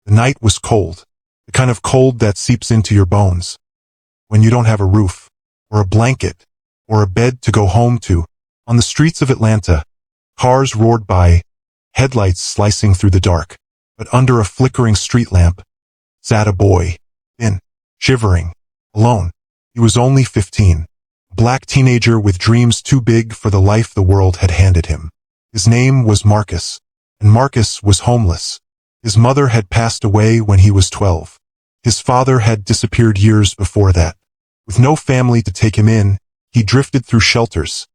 The night was cold, the kind of cold that seeps into your bones. When you don't have a roof, or a blanket, or a bed to go home to. On the streets of Atlanta, cars roared by, headlights slicing through the dark. But under a flickering street lamp sat a boy, thin, shivering, alone. He was only 15, a black teenager with dreams too big for the life the world had handed him. His name was Marcus, and Marcus was homeless. His mother had passed away when he was 12. His father had disappeared years before that. With no family to take him in, he drifted through shelters,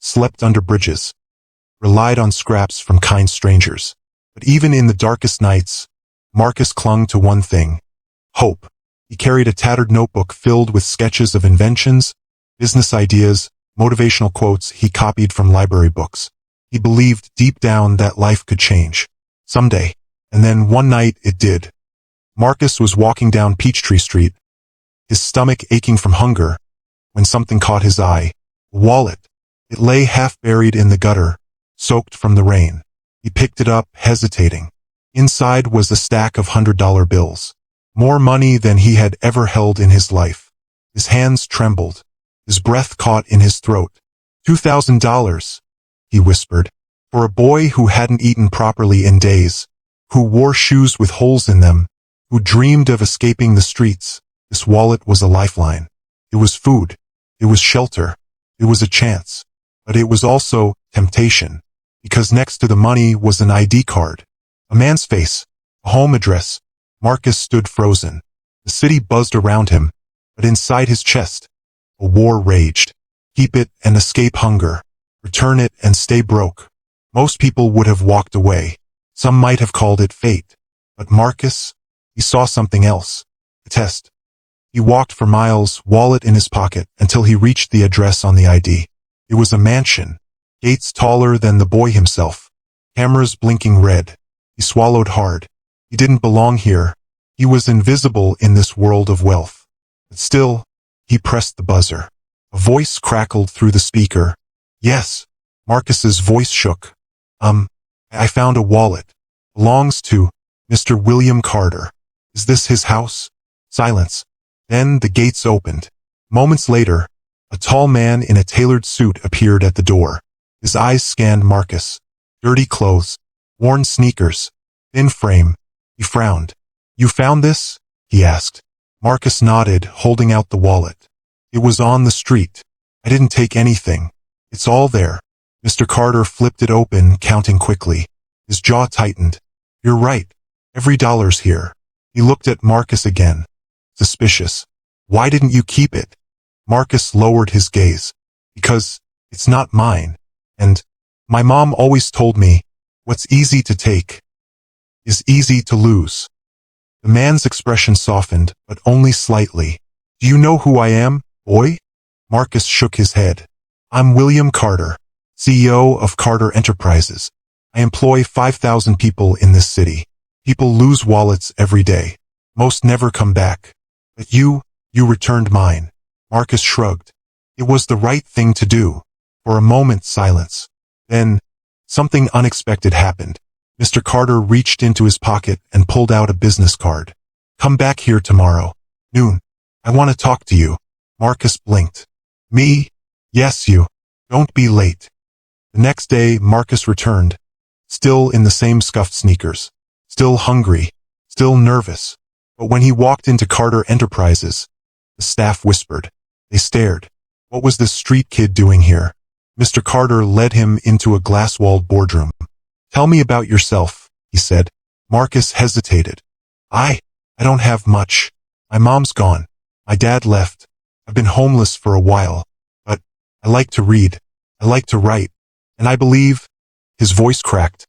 slept under bridges, relied on scraps from kind strangers. But even in the darkest nights, Marcus clung to one thing: hope. He carried a tattered notebook filled with sketches of inventions, business ideas, motivational quotes he copied from library books. He believed deep down that life could change someday. And then one night it did. Marcus was walking down Peachtree Street, his stomach aching from hunger, when something caught his eye. A wallet. It lay half buried in the gutter, soaked from the rain. He picked it up, hesitating. Inside was a stack of $100 bills. More money than he had ever held in his life. His hands trembled. His breath caught in his throat. $2,000, he whispered. For a boy who hadn't eaten properly in days, who wore shoes with holes in them, who dreamed of escaping the streets, this wallet was a lifeline. It was food. It was shelter. It was a chance. But it was also temptation. Because next to the money was an ID card. A man's face. A home address. Marcus stood frozen. The city buzzed around him, but inside his chest, a war raged. Keep it and escape hunger. Return it and stay broke. Most people would have walked away. Some might have called it fate. But Marcus, he saw something else. A test. He walked for miles, wallet in his pocket, until he reached the address on the ID. It was a mansion. Gates taller than the boy himself. Cameras blinking red. He swallowed hard. He didn't belong here. He was invisible in this world of wealth. But still, he pressed the buzzer. A voice crackled through the speaker. Yes. Marcus's voice shook. I found a wallet. Belongs to Mr. William Carter. Is this his house? Silence. Then the gates opened. Moments later, a tall man in a tailored suit appeared at the door. His eyes scanned Marcus. Dirty clothes, worn sneakers, thin frame. He frowned. You found this? He asked. Marcus nodded, holding out the wallet. It was on the street. I didn't take anything. It's all there. Mr. Carter flipped it open, counting quickly. His jaw tightened. You're right. Every dollar's here. He looked at Marcus again. Suspicious. Why didn't you keep it? Marcus lowered his gaze. Because it's not mine. And my mom always told me, what's easy to take is easy to lose. The man's expression softened, but only slightly. Do you know who I am, boy? Marcus shook his head. I'm William Carter, CEO of Carter Enterprises. I employ 5,000 people in this city. People lose wallets every day. Most never come back. But you returned mine. Marcus shrugged. It was the right thing to do. For a moment, silence. Then, something unexpected happened. Mr. Carter reached into his pocket and pulled out a business card. Come back here tomorrow. Noon. I want to talk to you. Marcus blinked. Me? Yes, you. Don't be late. The next day, Marcus returned. Still in the same scuffed sneakers. Still hungry. Still nervous. But when he walked into Carter Enterprises, the staff whispered. They stared. What was this street kid doing here? Mr. Carter led him into a glass-walled boardroom. Tell me about yourself, he said. Marcus hesitated. I don't have much. My mom's gone. My dad left. I've been homeless for a while. But I like to read. I like to write. And I believe, his voice cracked.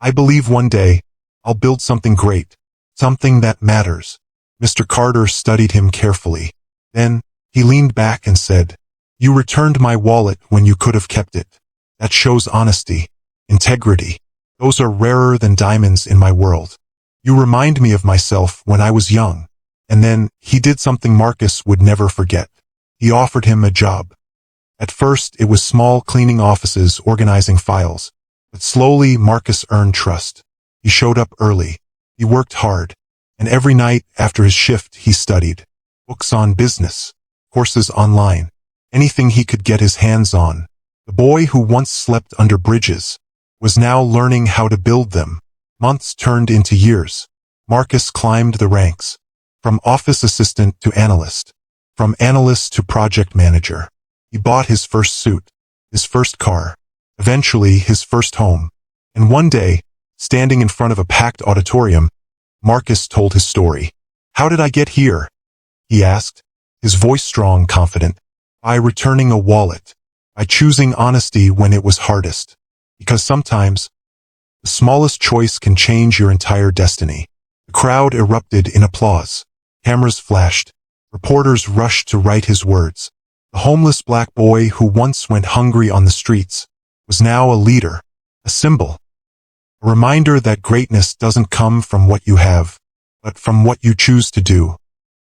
I believe one day, I'll build something great. Something that matters. Mr. Carter studied him carefully. Then, he leaned back and said, You returned my wallet when you could have kept it. That shows honesty, integrity. Those are rarer than diamonds in my world. You remind me of myself when I was young. And then, he did something Marcus would never forget. He offered him a job. At first, it was small cleaning offices organizing files. But slowly, Marcus earned trust. He showed up early. He worked hard. And every night after his shift he studied. Books on business, courses online, anything he could get his hands on. The boy who once slept under bridges was now learning how to build them. Months turned into years. Marcus climbed the ranks, from office assistant to analyst, from analyst to project manager. He bought his first suit, his first car, eventually his first home. And one day, standing in front of a packed auditorium, Marcus told his story. "How did I get here?" he asked, his voice strong, confident. "By returning a wallet, by choosing honesty when it was hardest. Because sometimes, the smallest choice can change your entire destiny." The crowd erupted in applause. Cameras flashed. Reporters rushed to write his words. The homeless black boy who once went hungry on the streets was now a leader, a symbol, a reminder that greatness doesn't come from what you have, but from what you choose to do.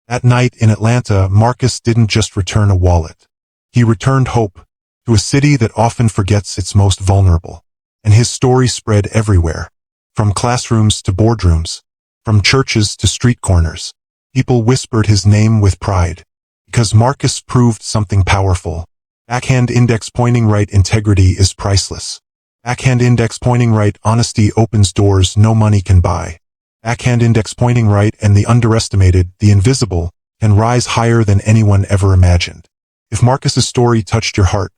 That night in Atlanta, Marcus didn't just return a wallet. He returned hope to a city that often forgets its most vulnerable. And his story spread everywhere, from classrooms to boardrooms, from churches to street corners. People whispered his name with pride, because Marcus proved something powerful. Backhand index pointing right, integrity is priceless. Backhand index pointing right, honesty opens doors no money can buy. Backhand index pointing right, and the underestimated, the invisible, can rise higher than anyone ever imagined. If Marcus's story touched your heart,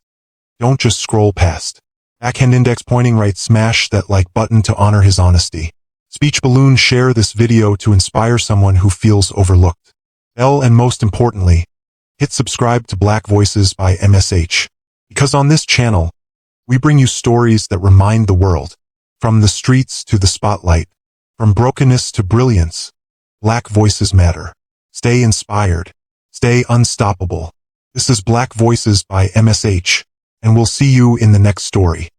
don't just scroll past. Backhand index pointing right, smash that like button to honor his honesty. Speech balloon, share this video to inspire someone who feels overlooked. Bell, and most importantly, hit subscribe to Black Voices by MSH. Because on this channel, we bring you stories that remind the world, from the streets to the spotlight, from brokenness to brilliance. Black voices matter. Stay inspired. Stay unstoppable. This is Black Voices by MSH, and we'll see you in the next story.